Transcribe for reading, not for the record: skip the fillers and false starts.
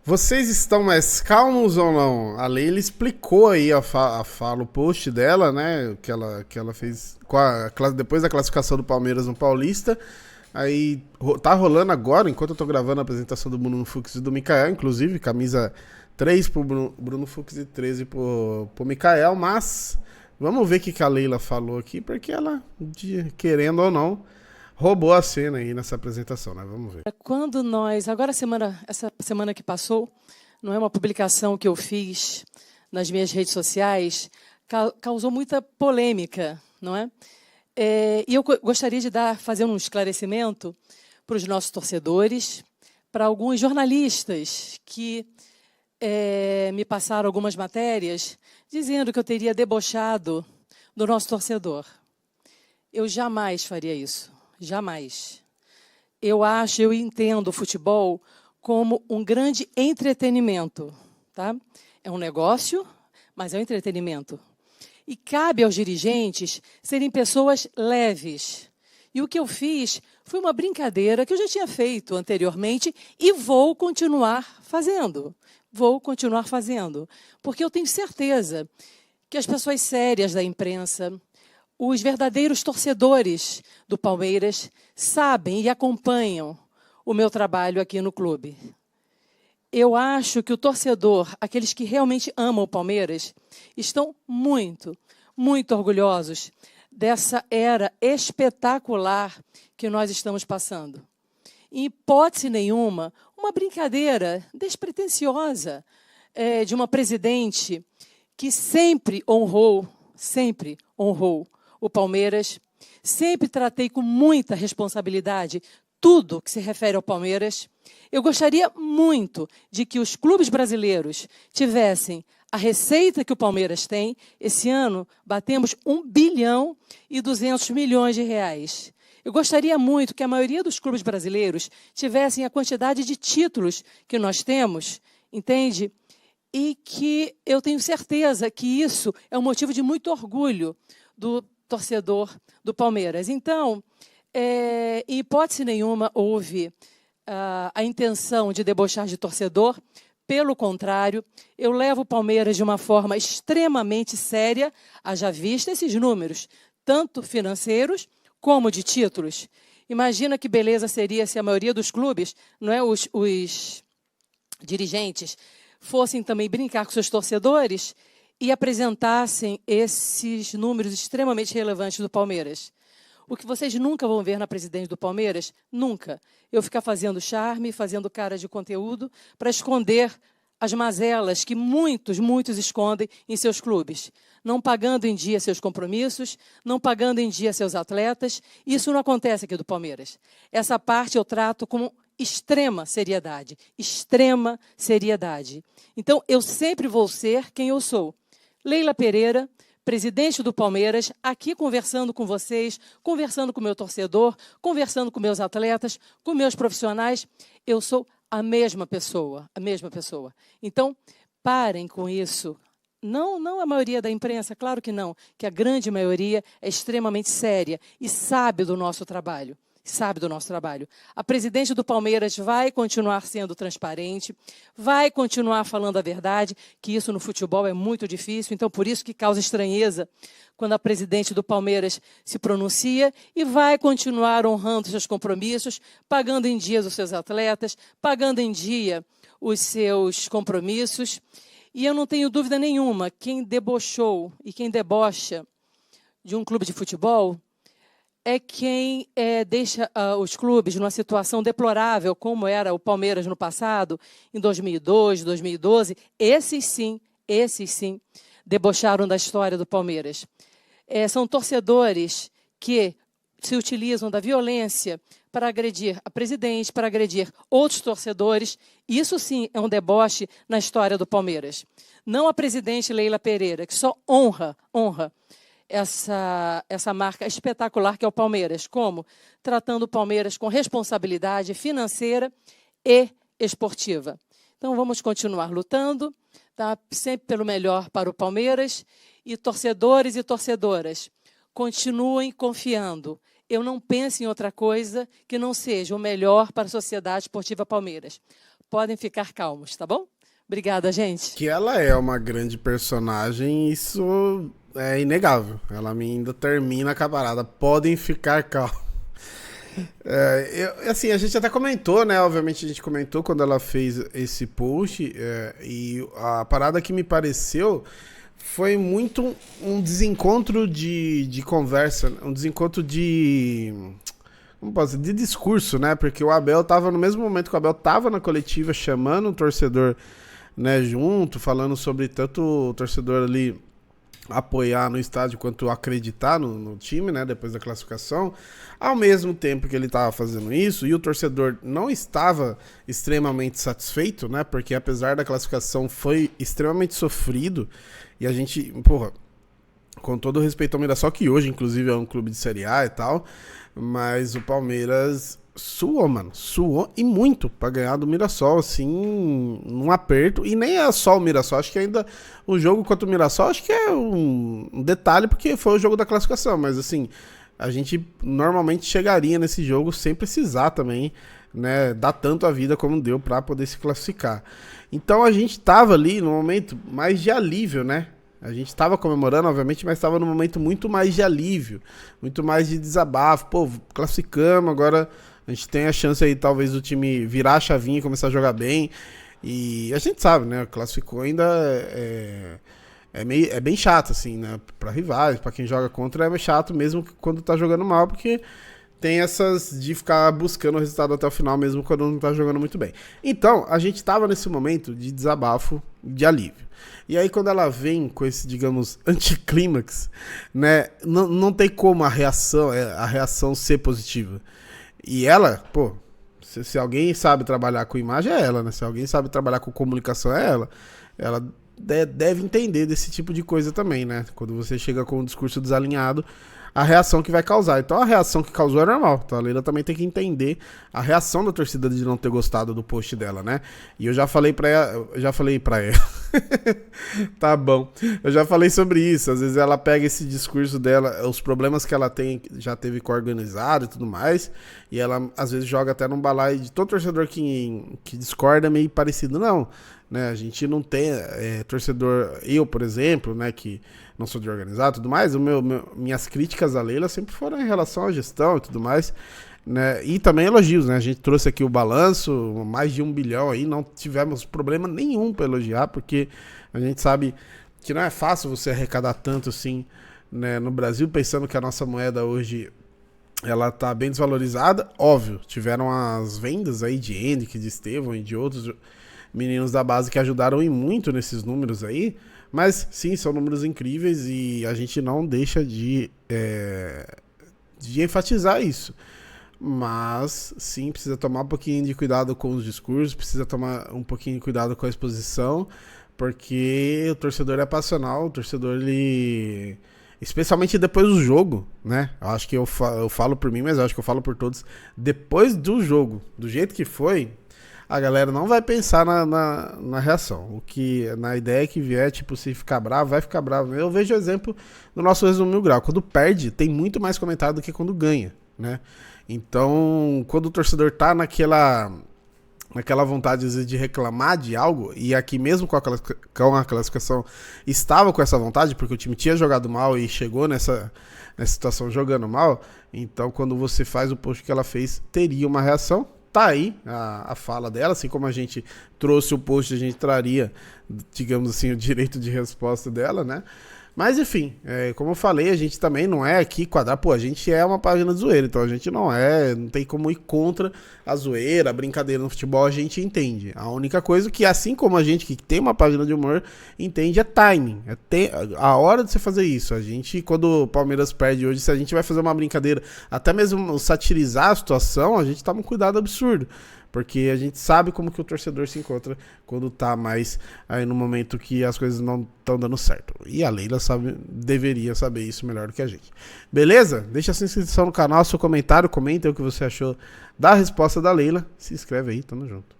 Vocês estão mais calmos ou não? A Leila explicou aí a fala, o post dela, né? Que ela fez depois da classificação do Palmeiras no Paulista. Aí tá rolando agora, enquanto eu tô gravando a apresentação do Bruno Fux e do Mikael, inclusive, camisa 3 pro Bruno Fux e 13 pro Mikael, mas vamos ver o que a Leila falou aqui, porque ela, querendo ou não, roubou a cena aí nessa apresentação, né? Vamos ver. Quando nós, agora essa semana que passou, não é uma publicação que eu fiz nas minhas redes sociais, causou muita polêmica, não é? E eu gostaria de fazer um esclarecimento para os nossos torcedores, para alguns jornalistas que me passaram algumas matérias dizendo que eu teria debochado do nosso torcedor. Eu jamais faria isso, jamais. Eu entendo o futebol como um grande entretenimento, tá? É um negócio, mas é um entretenimento. E cabe aos dirigentes serem pessoas leves. E o que eu fiz foi uma brincadeira que eu já tinha feito anteriormente e vou continuar fazendo. Vou continuar fazendo. Porque eu tenho certeza que as pessoas sérias da imprensa, os verdadeiros torcedores do Palmeiras, sabem e acompanham o meu trabalho aqui no clube. Eu acho que o torcedor, aqueles que realmente amam o Palmeiras, estão muito, muito orgulhosos dessa era espetacular que nós estamos passando. Em hipótese nenhuma, uma brincadeira despretensiosa de uma presidente que sempre honrou o Palmeiras, sempre tratei com muita responsabilidade tudo que se refere ao Palmeiras. Eu gostaria muito de que os clubes brasileiros tivessem a receita que o Palmeiras tem. Esse ano, batemos 1,2 bilhão. Eu gostaria muito que a maioria dos clubes brasileiros tivessem a quantidade de títulos que nós temos, entende? E que eu tenho certeza que isso é um motivo de muito orgulho do torcedor do Palmeiras. Então, em hipótese nenhuma, houve a intenção de debochar de torcedor. Pelo contrário, eu levo o Palmeiras de uma forma extremamente séria, haja vista esses números, tanto financeiros como de títulos. Imagina que beleza seria se a maioria dos clubes, não é, os dirigentes, fossem também brincar com seus torcedores e apresentassem esses números extremamente relevantes do Palmeiras. O que vocês nunca vão ver na presidente do Palmeiras, nunca, eu ficar fazendo charme, fazendo cara de conteúdo, para esconder as mazelas que muitos escondem em seus clubes. Não pagando em dia seus compromissos, não pagando em dia seus atletas. Isso não acontece aqui do Palmeiras. Essa parte eu trato com extrema seriedade. Extrema seriedade. Então, eu sempre vou ser quem eu sou. Leila Pereira, presidente do Palmeiras, aqui conversando com vocês, conversando com o meu torcedor, conversando com meus atletas, com meus profissionais. Eu sou a mesma pessoa, a mesma pessoa. Então, parem com isso. Não a maioria da imprensa, claro que não, que a grande maioria é extremamente séria e sabe do nosso trabalho. A presidente do Palmeiras vai continuar sendo transparente, vai continuar falando a verdade, que isso no futebol é muito difícil, então por isso que causa estranheza quando a presidente do Palmeiras se pronuncia, e vai continuar honrando seus compromissos, pagando em dia os seus atletas, pagando em dia os seus compromissos. E eu não tenho dúvida nenhuma, quem debochou e quem debocha de um clube de futebol é quem deixa os clubes numa situação deplorável, como era o Palmeiras no passado, em 2002, 2012. Esses sim, debocharam da história do Palmeiras. São torcedores que se utilizam da violência para agredir a presidente, para agredir outros torcedores. Isso sim é um deboche na história do Palmeiras. Não a presidente Leila Pereira, que só honra essa marca espetacular que é o Palmeiras. Como? Tratando o Palmeiras com responsabilidade financeira e esportiva. Então, vamos continuar lutando, tá? Sempre pelo melhor para o Palmeiras. E torcedores e torcedoras, continuem confiando. Eu não penso em outra coisa que não seja o melhor para a Sociedade Esportiva Palmeiras. podem ficar calmos, tá bom? Obrigada, gente. Que ela é uma grande personagem, isso é inegável. Ela ainda termina com a parada. Podem ficar calmos. Assim, a gente até comentou, né? Obviamente a gente comentou quando ela fez esse post. E a parada que me pareceu foi muito um desencontro de conversa, um desencontro de. Como posso dizer? De discurso, né? Porque o Abel tava no mesmo momento que o Abel tava na coletiva chamando o torcedor, né, junto, falando sobre tanto o torcedor ali apoiar no estádio quanto acreditar no time, né, depois da classificação, ao mesmo tempo que ele estava fazendo isso, e o torcedor não estava extremamente satisfeito, né, porque apesar da classificação foi extremamente sofrido, e a gente, porra, com todo o respeito ao Mirassol, que hoje inclusive é um clube de Série A e tal, mas o Palmeiras suou, mano. Suou e muito pra ganhar do Mirassol, assim, num aperto. E nem é só o Mirassol, acho que ainda o jogo contra o Mirassol, acho que é um detalhe, porque foi o jogo da classificação. Mas, assim, a gente normalmente chegaria nesse jogo sem precisar também, né, dar tanto a vida como deu pra poder se classificar. Então a gente tava ali no momento mais de alívio, né? A gente estava comemorando, obviamente, mas estava num momento muito mais de alívio, muito mais de desabafo. Pô, classificamos, agora a gente tem a chance aí, talvez, do time virar a chavinha e começar a jogar bem. E a gente sabe, né? Classificou ainda é bem chato, assim, né? Para rivais, para quem joga contra, é chato mesmo quando tá jogando mal, porque tem essas de ficar buscando o resultado até o final, mesmo quando não tá jogando muito bem. Então, a gente tava nesse momento de desabafo, de alívio. E aí, quando ela vem com esse, digamos, anticlímax, né, não tem como a reação ser positiva. E ela, pô, se alguém sabe trabalhar com imagem, é ela, né? Se alguém sabe trabalhar com comunicação, é ela. Ela deve entender desse tipo de coisa também, né? Quando você chega com um discurso desalinhado, a reação que vai causar. Então a reação que causou é normal. Então a Leila também tem que entender a reação da torcida de não ter gostado do post dela, né? E eu já falei pra ela. Tá bom. Eu já falei sobre isso. Às vezes ela pega esse discurso dela, os problemas que ela tem, já teve com a organizada e tudo mais, e ela às vezes joga até num balaio de todo torcedor que discorda meio parecido. Não, né? A gente não tem torcedor, eu, por exemplo, né, que não sou de organizado e tudo mais, minhas críticas à Leila sempre foram em relação à gestão e tudo mais, né? E também elogios, né? A gente trouxe aqui o balanço, mais de 1 bilhão aí, não tivemos problema nenhum para elogiar, porque a gente sabe que não é fácil você arrecadar tanto assim, né, no Brasil, pensando que a nossa moeda hoje ela tá bem desvalorizada. Óbvio, tiveram as vendas aí de Henrique, de Estevão e de outros meninos da base que ajudaram e muito nesses números aí, mas sim, são números incríveis e a gente não deixa de enfatizar isso. Mas sim, precisa tomar um pouquinho de cuidado com os discursos, precisa tomar um pouquinho de cuidado com a exposição, porque o torcedor é passional, o torcedor, ele, especialmente depois do jogo, né? Eu acho que eu falo por mim, mas eu acho que eu falo por todos. Depois do jogo, do jeito que foi, a galera não vai pensar na reação. O que, na ideia que vier, tipo, se ficar bravo, vai ficar bravo. Eu vejo o exemplo do nosso Resumo Mil Grau. Quando perde, tem muito mais comentário do que quando ganha, né? Então, quando o torcedor tá naquela vontade às vezes, de reclamar de algo, e aqui mesmo com a classificação estava com essa vontade, porque o time tinha jogado mal e chegou nessa situação jogando mal, então quando você faz o post que ela fez, teria uma reação. Tá aí a fala dela, assim como a gente trouxe o post, a gente traria, digamos assim, o direito de resposta dela, né? Mas enfim, como eu falei, a gente também não é aqui quadrar, pô, a gente é uma página de zoeira, então a gente não tem como ir contra a zoeira, a brincadeira no futebol, a gente entende. A única coisa que, assim como a gente que tem uma página de humor, entende é timing, a hora de você fazer isso. A gente, quando o Palmeiras perde hoje, se a gente vai fazer uma brincadeira, até mesmo satirizar a situação, a gente toma um cuidado absurdo. Porque a gente sabe como que o torcedor se encontra quando tá mais aí no momento que as coisas não estão dando certo. E a Leila deveria saber isso melhor do que a gente. Beleza? Deixa sua inscrição no canal, seu comentário, comenta aí o que você achou da resposta da Leila. Se inscreve aí, tamo junto.